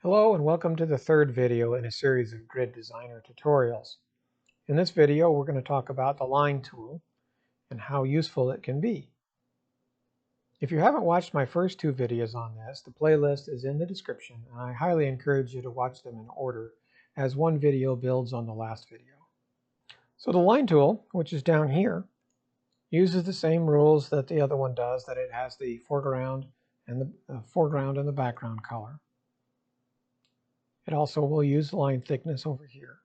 Hello and welcome to the third video in a series of Grid Designer tutorials. In this video we're going to talk about the line tool and how useful it can be. If you haven't watched my first two videos on this, the playlist is in the description and I highly encourage you to watch them in order as one video builds on the last video. So the line tool, which is down here, uses the same rules that the other one does, that it has the foreground and the background color. It also will use line thickness over here.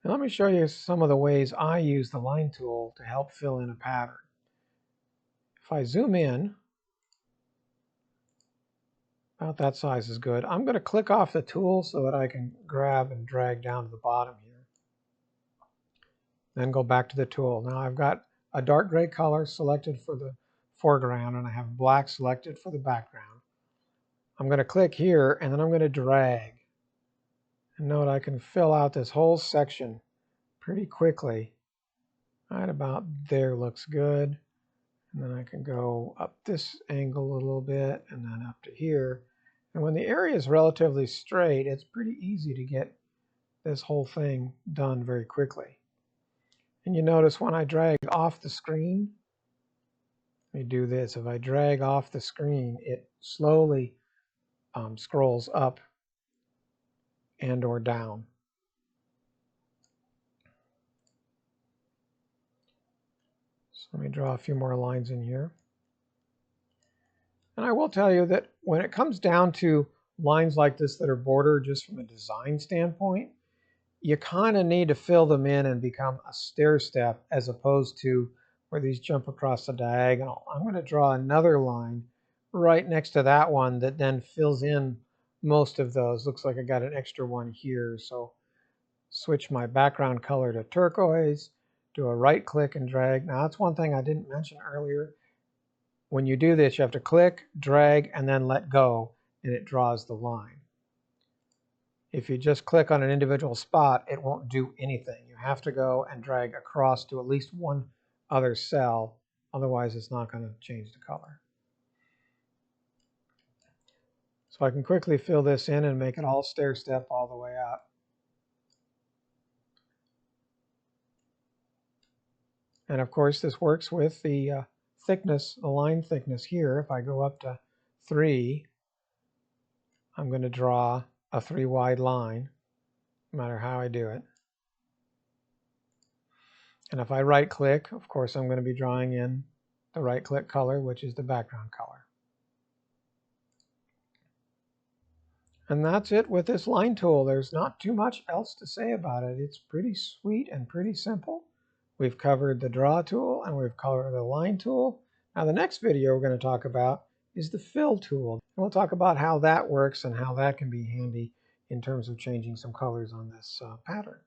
Now let me show you some of the ways I use the line tool to help fill in a pattern. If I zoom in, about that size is good. I'm going to click off the tool so that I can grab and drag down to the bottom here. Then go back to the tool. Now I've got a dark gray color selected for the foreground and I have black selected for the background. I'm going to click here and then I'm going to drag. And note I can fill out this whole section pretty quickly. Right about there looks good. And then I can go up this angle a little bit and then up to here. And when the area is relatively straight, it's pretty easy to get this whole thing done very quickly. And you notice when I drag off the screen, let me do this. If I drag off the screen, it slowly scrolls up and or down. So let me draw a few more lines in here. And I will tell you that when it comes down to lines like this that are bordered just from a design standpoint, you kind of need to fill them in and become a stair step as opposed to where these jump across the diagonal. I'm going to draw another line right next to that one that then fills in most of those. Looks like I got an extra one here, so switch my background color to turquoise, do a right click and drag. Now that's one thing I didn't mention earlier. When you do this, you have to click, drag, and then let go, and it draws the line. If you just click on an individual spot, it won't do anything. You have to go and drag across to at least one other cell, otherwise it's not going to change the color. So I can quickly fill this in and make it all stair step all the way up. And of course this works with the thickness, the line thickness here. If I go up to 3, I'm going to draw a 3 wide line, no matter how I do it. And if I right click, of course I'm going to be drawing in the right click color, which is the background color. And that's it with this line tool. There's not too much else to say about it. It's pretty sweet and pretty simple. We've covered the draw tool and we've covered the line tool. Now the next video we're going to talk about is the fill tool. And we'll talk about how that works and how that can be handy in terms of changing some colors on this pattern.